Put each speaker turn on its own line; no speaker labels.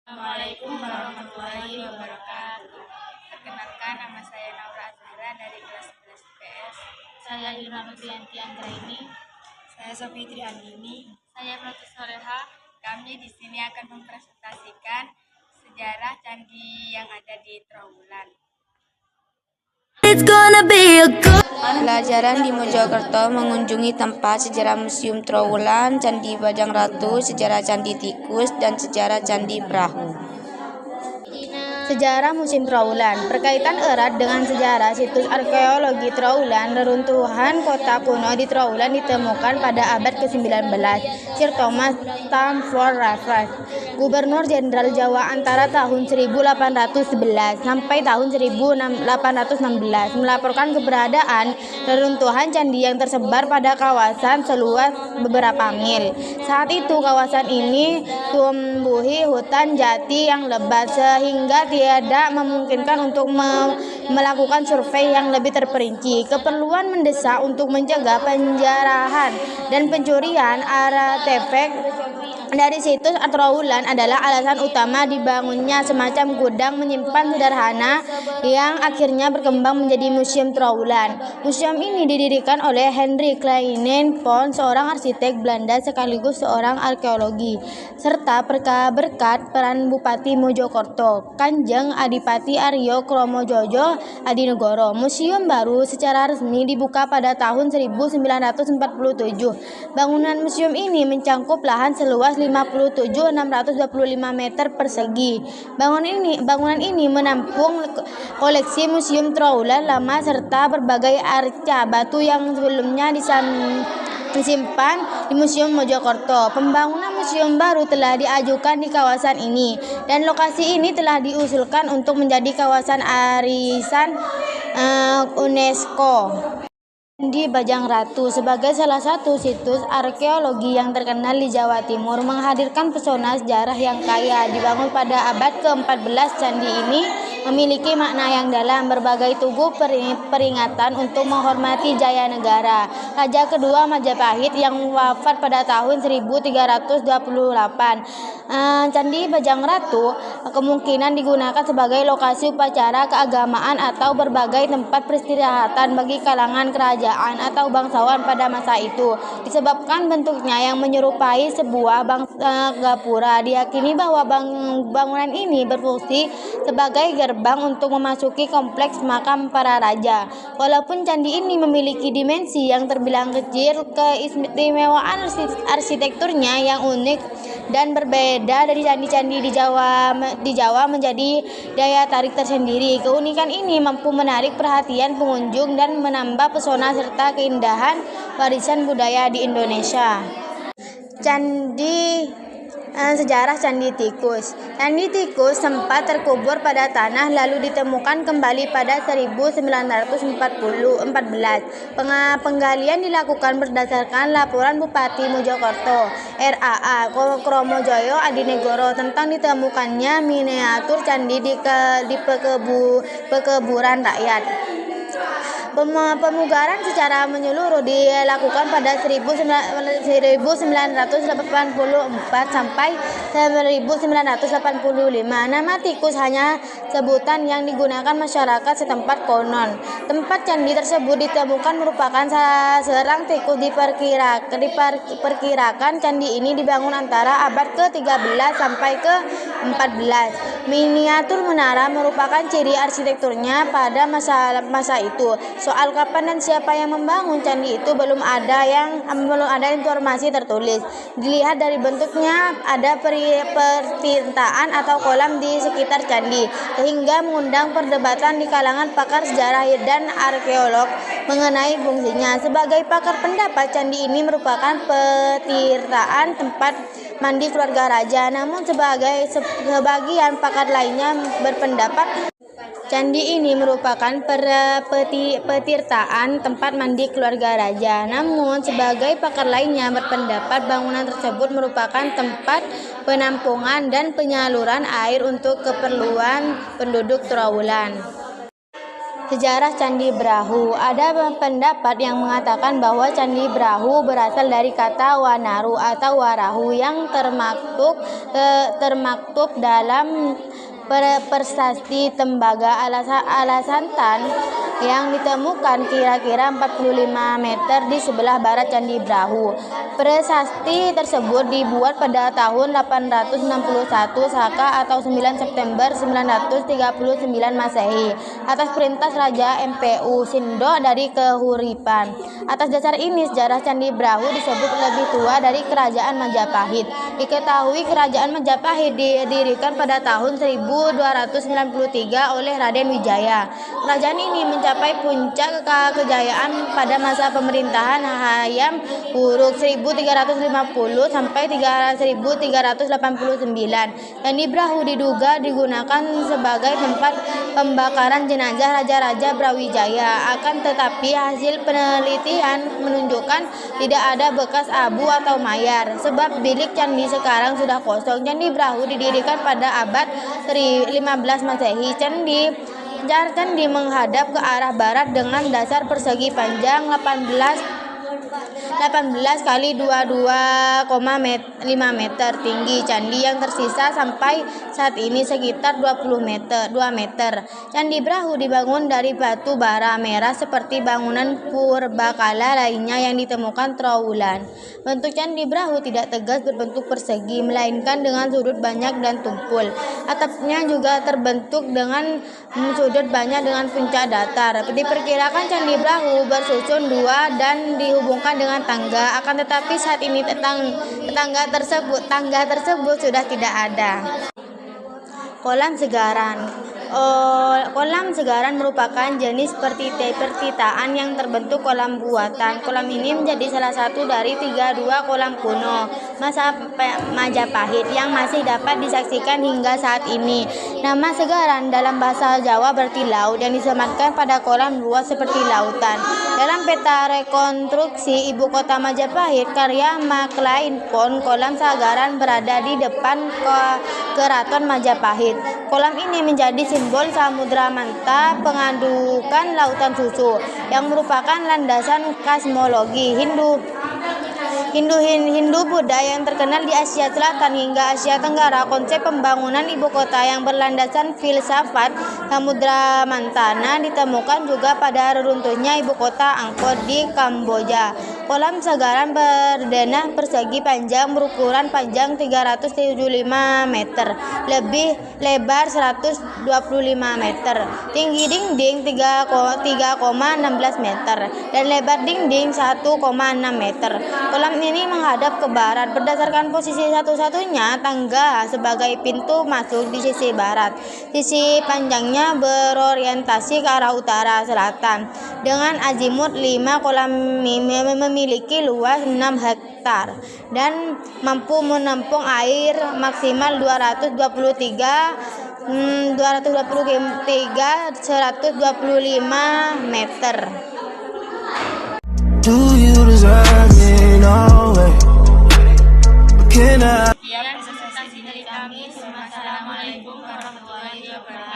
Assalamualaikum warahmatullahi wabarakatuh. Perkenalkan, nama saya Naura Azhara dari kelas 11 IPS.
Saya Yuna Novianti Anggraini.
Saya Sofitri Andini.
Saya Pratu Soleha.
Kami di sini akan mempresentasikan sejarah candi yang ada di Trowulan.
Pelajaran di Mojokerto mengunjungi tempat sejarah Museum Trowulan, Candi Bajang Ratu, sejarah Candi Tikus, dan sejarah Candi Perahu.
Sejarah Museum Trowulan berkaitan erat dengan sejarah situs arkeologi Trowulan. Reruntuhan kota kuno di Trowulan ditemukan pada abad ke-19. Sir Thomas Stamford Raffles, Gubernur Jenderal Jawa antara tahun 1811 sampai tahun 1816, melaporkan keberadaan reruntuhan candi yang tersebar pada kawasan seluas beberapa mil. Saat itu kawasan ini tumbuhi hutan jati yang lebat sehingga tidak memungkinkan untuk melakukan survei yang lebih terperinci. Keperluan mendesak untuk mencegah penjarahan dan pencurian artefak dari situs Trowulan adalah alasan utama dibangunnya semacam gudang menyimpan sederhana yang akhirnya berkembang menjadi Museum Trowulan. Museum ini didirikan oleh Henry Kleinen Pons, seorang arsitek Belanda sekaligus seorang arkeologi, serta berkat peran Bupati Mojokerto, Kanjeng Adipati Aryo Kromojojo Adinegoro. Museum baru secara resmi dibuka pada tahun 1947. Bangunan museum ini mencangkup lahan seluas 57.625 meter persegi. Bangunan ini menampung koleksi Museum Trowulan lama serta berbagai arca batu yang sebelumnya disimpan di Museum Mojokerto. Pembangunan museum baru telah diajukan di kawasan ini dan lokasi ini telah diusulkan untuk menjadi kawasan arisan UNESCO. Candi Bajang Ratu sebagai salah satu situs arkeologi yang terkenal di Jawa Timur menghadirkan pesona sejarah yang kaya. Dibangun pada abad ke-14, candi ini memiliki makna yang dalam. Berbagai tugu peringatan untuk menghormati Jaya Negara, Raja kedua Majapahit yang wafat pada tahun 1328. Candi Bajang Ratu kemungkinan digunakan sebagai lokasi upacara keagamaan atau berbagai tempat peristirahatan bagi kalangan kerajaan atau bangsawan pada masa itu. Disebabkan bentuknya yang menyerupai sebuah gapura, diyakini bahwa bangunan ini berfungsi sebagai gerbang untuk memasuki kompleks makam para raja. Walaupun candi ini memiliki dimensi yang terbilang kecil, keistimewaan arsitekturnya yang unik dan berbeda dari candi-candi di Jawa menjadi daya tarik tersendiri. Keunikan ini mampu menarik perhatian pengunjung dan menambah pesona serta keindahan warisan budaya di Indonesia. Sejarah Candi Tikus. Candi Tikus sempat terkubur pada tanah lalu ditemukan kembali pada 1914. Penggalian dilakukan berdasarkan laporan Bupati Mojokerto RAA Kromojoyo Adinegoro tentang ditemukannya miniatur candi di pekuburan rakyat. Pemugaran secara menyeluruh dilakukan pada 1984 sampai 1985. Nama tikus hanya sebutan yang digunakan masyarakat setempat konon. Tempat candi tersebut ditemukan merupakan sarang tikus. Diperkirakan candi ini dibangun antara abad ke-13 sampai ke-14. Miniatur menara merupakan ciri arsitekturnya pada masa itu. Soal kapan dan siapa yang membangun candi itu belum ada informasi tertulis. Dilihat dari bentuknya, ada pertintaan atau kolam di sekitar candi, sehingga mengundang perdebatan di kalangan pakar sejarah dan arkeolog mengenai fungsinya. Sebagai pakar pendapat, candi ini merupakan petirtaan tempat mandi keluarga raja. Namun sebagian pakar lainnya berpendapat candi ini merupakan petirtaan tempat mandi keluarga raja. Namun, sebagai pakar lainnya berpendapat bangunan tersebut merupakan tempat penampungan dan penyaluran air untuk keperluan penduduk Trowulan. Sejarah Candi Brahu. Ada pendapat yang mengatakan bahwa Candi Brahu berasal dari kata Wanaru atau Warahu yang termaktub dalam Prasasti Tembaga Alasantan yang ditemukan kira-kira 45 meter di sebelah barat Candi Brahu. Prasasti tersebut dibuat pada tahun 861 Saka atau 9 September 939 Masehi atas perintah Raja MPU Sindo dari Kehuripan. Atas dasar ini sejarah Candi Brahu disebut lebih tua dari Kerajaan Majapahit. Diketahui Kerajaan Majapahit didirikan pada tahun 1293 oleh Raden Wijaya. Kerajaan ini mencapai puncak kejayaan pada masa pemerintahan Hayam Wuruk 1350 sampai 1389. Candi Brahu diduga digunakan sebagai tempat pembakaran jenazah Raja-Raja Brawijaya. Akan tetapi hasil penelitian menunjukkan tidak ada bekas abu atau mayar. Sebab bilik candi sekarang sudah kosong. Candi Brahu didirikan pada abad 15 Masehi. Candi menghadap ke arah barat dengan dasar persegi panjang 18 kali 22,5 meter. Tinggi candi yang tersisa sampai saat ini sekitar 2 meter. Candi Brahu dibangun dari batu bara merah seperti bangunan purbakala lainnya yang ditemukan Trowulan. Bentuk Candi Brahu tidak tegas berbentuk persegi, melainkan dengan sudut banyak dan tumpul. Atapnya juga terbentuk dengan sudut banyak dengan puncak datar. Diperkirakan Candi Brahu bersusun dua dan dihubungkan dengan tangga. Akan tetapi saat ini tangga tersebut sudah tidak ada. Kolam Segaran. Kolam segaran merupakan jenis pertitaan yang terbentuk kolam buatan. Kolam ini menjadi salah satu dari 32 kolam kuno masa Majapahit yang masih dapat disaksikan hingga saat ini. Nama segaran dalam bahasa Jawa berarti laut yang disematkan pada kolam luas seperti lautan. Dalam peta rekonstruksi ibu kota Majapahit karya MacLean Pond, kolam segaran berada di depan keraton Majapahit. Kolam ini menjadi simbol Samudra Manta, pengadukan lautan susu, yang merupakan landasan kosmologi Hindu Buddha yang terkenal di Asia Selatan hingga Asia Tenggara. Konsep pembangunan ibu kota yang berlandasan filsafat Samudra Mantana ditemukan juga pada reruntuhnya ibu kota Angkor di Kamboja. Kolam segaran berdenah persegi panjang berukuran panjang 375 meter, lebih lebar 125 meter, tinggi dinding 3,16 meter, dan lebar dinding 1,6 meter. Kolam ini menghadap ke barat berdasarkan posisi satu-satunya tangga sebagai pintu masuk di sisi barat. Sisi panjangnya berorientasi ke arah utara selatan. Dengan azimut 5, kolam memiliki luas 6 hektar dan mampu menampung air maksimal 125 meter.
Sekian presentasi dari kami. Wassalamualaikum warahmatullahi wabarakatuh.